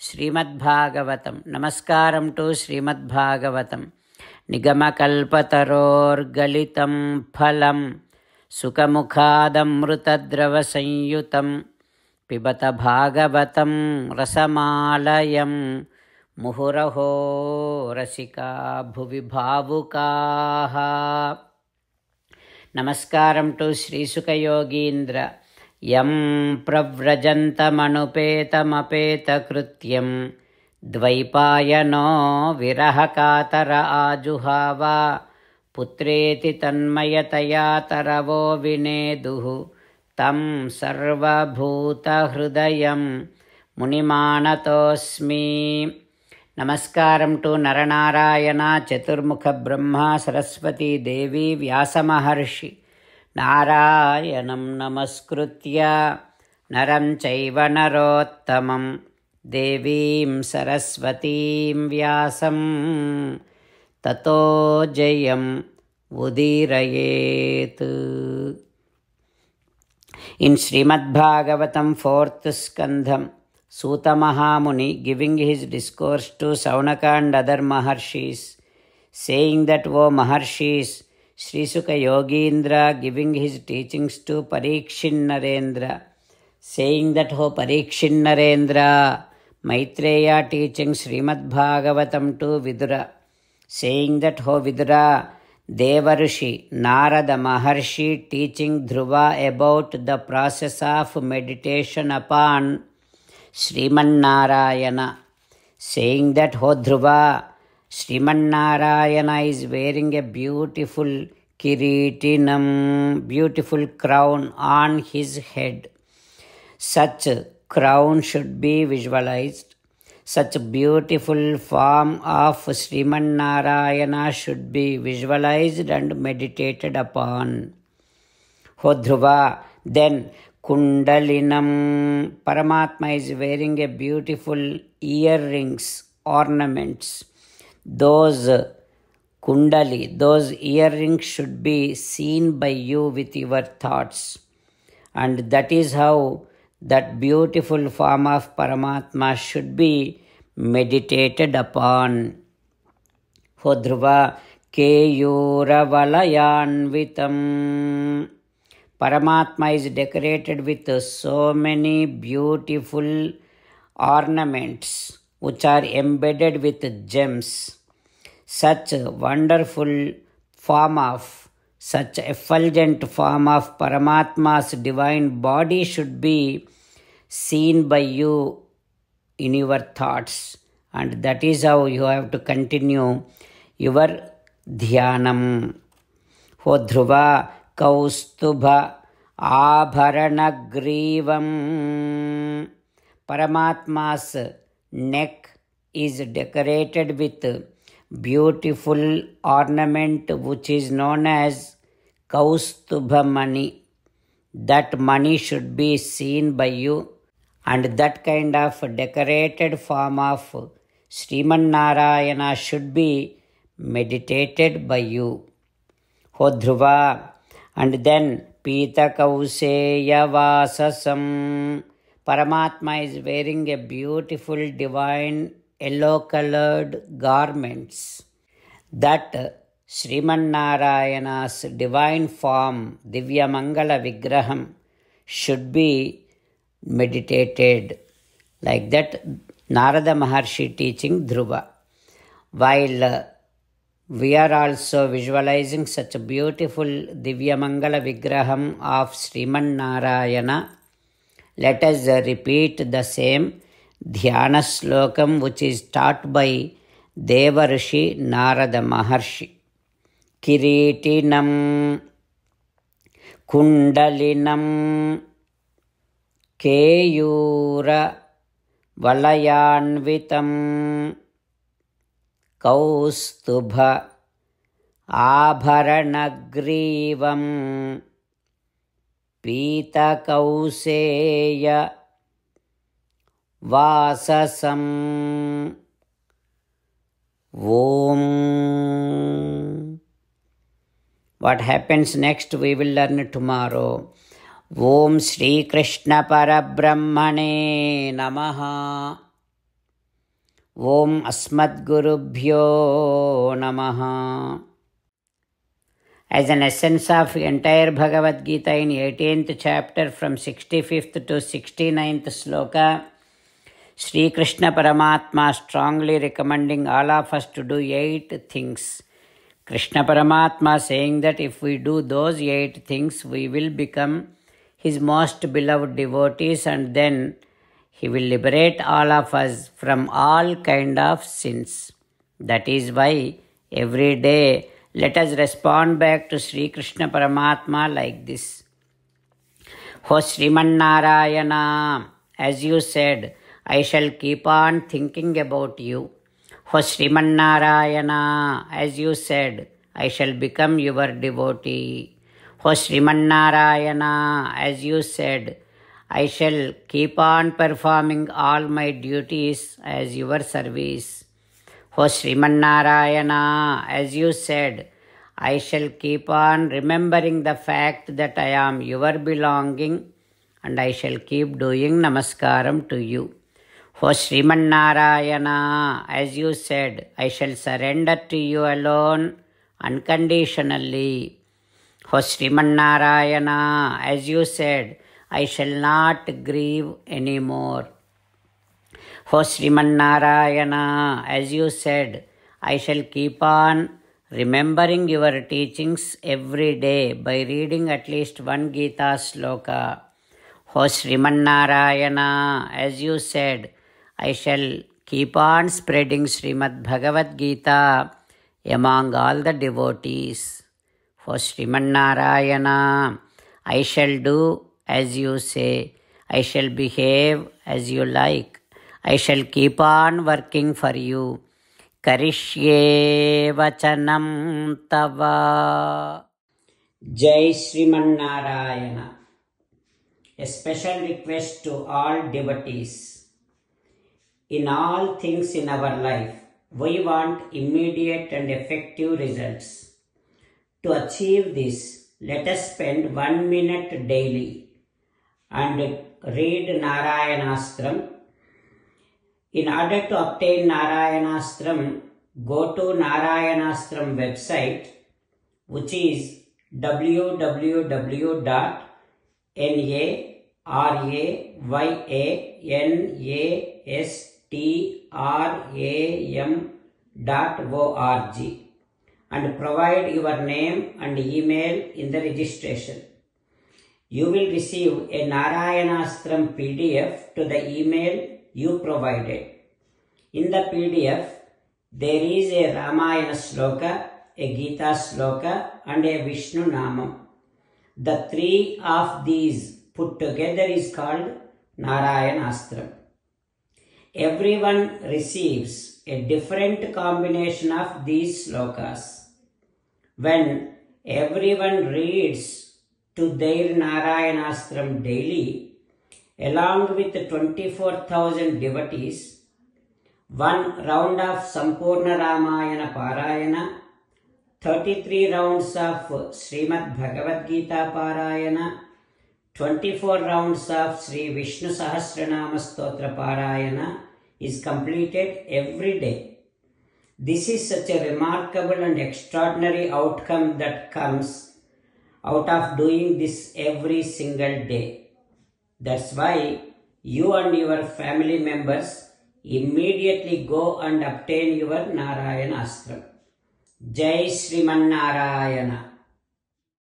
ಶ್ರೀಮದ್ಭಾಗವತಂ. ನಮಸ್ಕಾರಂ to ಶ್ರೀಮದ್ಭಾಗವತಂ. ನಿಗಮಕಲ್ಪತರೋರ್ಗಲಿತಂ ಫಲಂ ಸುಖಮುಖಾದಮೃತದ್ರವಸಂಯುತಂ ಪಿಬತ ಭಾಗವತಂ ರಸಮಾಲಯಂ ಮುಹುರಹೋ ರಸಿಕಾ ಭುವಿ ಭಾವುಕಾಃ. ನಮಸ್ಕಾರಂ to ಶ್ರೀಸುಖಯೋಗೀಂದ್ರ. M ಪ್ರವ್ರಜಂತಮನುಪೇತಮಪೇತಕೃತ್ಯಂ ದ್ವೈಪಾಯನೋ ವಿರಹಕಾತರ ಆಜುಹಾವ ಪುತ್ರೇತಿ ತನ್ಮಯತಯಾ ತರವೋ ವಿನೇದುಃ ತಂ ಸರ್ವಭೂತಹೃದಯಂ ಮುನಿಮಾನತೋಸ್ಮಿ. ನಮಸ್ಕಾರಂ to Nara Narayana ಚತುರ್ಮುಖ ಬ್ರಹ್ಮ ಸರಸ್ವತಿ ದೇವಿ ವ್ಯಾಸಮಹರ್ಷಿ. ನಾರಾಯಣಂ ನಮಸ್ಕೃತ್ಯ ನರಂ ಚೈವ ನರೋತ್ತಮಂ ದೇವೀಂ ಸರಸ್ವತೀಂ ವ್ಯಾಸಂ ತತೋ ಜಯಂ ಉದೀರಯೇತ್. ಇನ್ ಶ್ರೀಮದ್ Bhagavatam 4th ಸ್ಕಂಧಂ, Suta Mahamuni giving his discourse to Saunaka and other Maharshis, saying that, O Maharshis, Sri Sukha Yogindra giving his teachings to Parikshin Narendra, saying that, O Parikshin Narendra, Maitreya teaching Srimad Bhagavatam to Vidura, saying that, O Vidura, Devarshi Narada Maharshi teaching Dhruva about the process of meditation upon Srimannarayana, saying that, O Dhruva, Srimannarayana is wearing a beautiful kiritinam, beautiful crown on his head. Such crown should be visualized. Such beautiful form of Srimannarayana should be visualized and meditated upon. O Dhruva, then Kundalinam, Paramatma is wearing a beautiful earrings, ornaments. Those kundali, those earrings should be seen by you with your thoughts. And that is how that beautiful form of Paramatma should be meditated upon. O Dhruva, Keyuravalayanvitam, Paramatma is decorated with so many beautiful ornaments which are embedded with gems. Such wonderful form of, such effulgent form of Paramatma's divine body should be seen by you in your thoughts. And that is how you have to continue your dhyanam. O Dhruva, Kaustubha Abharanagrivam, Paramatma's neck is decorated with beautiful ornament which is known as Kaustubha Mani. That money should be seen by you, and that kind of decorated form of Srimannarayana should be meditated by you. O Dhruva, and then Pita Kauseya Vasasam, Paramatma is wearing a beautiful divine yellow-colored garments. That Srimannarayana's divine form, Divya Mangala Vigraham, should be meditated. Like that, Narada Maharshi teaching Dhruva. While we are also visualizing such a beautiful Divya Mangala Vigraham of Srimannarayana, let us repeat the same Dhyana Slokam which is taught by Devarshi Narada Maharshi. Kiritinam Kundalinam Keyura Valayanvitam Kaustubha Abharanagrivam Pita Kauseya Vasasam. Om. What happens next we will learn tomorrow. Om Shri Krishna Parabrahmane Namaha. Om Asmadgurubhyo Namaha. As an essence of entire Bhagavad Gita in 18th chapter from 65th to 69th sloka, Sri Krishna Paramatma strongly recommending all of us to do 8 things. Krishna Paramatma saying that if we do those 8 things, we will become His most beloved devotees, and then He will liberate all of us from all kind of sins. That is why every day let us respond back to Sri Krishna Paramatma like this. O Sriman Narayana, as you said, I shall keep on thinking about you. O Sriman Narayana, as you said, I shall become your devotee. O Sriman Narayana, as you said, I shall keep on performing all my duties as your service. O Sriman Narayana, as you said, I shall keep on remembering the fact that I am your belonging, and I shall keep doing namaskaram to you. O Sriman Narayana, as you said, I shall surrender to you alone unconditionally. O Sriman Narayana, as you said, I shall not grieve anymore. O Sriman Narayana, as you said, I shall keep on remembering your teachings every day by reading at least one Gita sloka. O Sriman Narayana, as you said, I shall keep on spreading Srimad Bhagavad Gita among all the devotees. O Sriman Narayana, I shall do as you say. I shall behave as you like. I shall keep on working for you. Karishye vachanam tava. Jai Sriman Narayana. A special request to all devotees. In all things in our life, we want immediate and effective results. To achieve this, let us spend 1 minute daily and read Narayanastram. In order to obtain Narayanastram, go to Narayanastram website, which is www.narayanastram.org, and provide your name and email in the registration. You will receive a Narayanastram PDF to the email you provided. In the PDF, there is a Ramayana sloka, a Gita sloka, and a Vishnu Namam. The 3 of these put together is called Narayanastram. Everyone receives a different combination of these slokas. When everyone reads to their Narayanastram daily, along with 24,000 devotees, 1 round of Sampurna Ramayana Parayana, 33 rounds of Srimad Bhagavad Gita Parayana, 24 rounds of Sri Vishnu Sahasranama Stotra Parayana is completed every day. This is such a remarkable and extraordinary outcome that comes out of doing this every single day. That's why you and your family members immediately go and obtain your Narayanastram. Jai Sriman Narayana.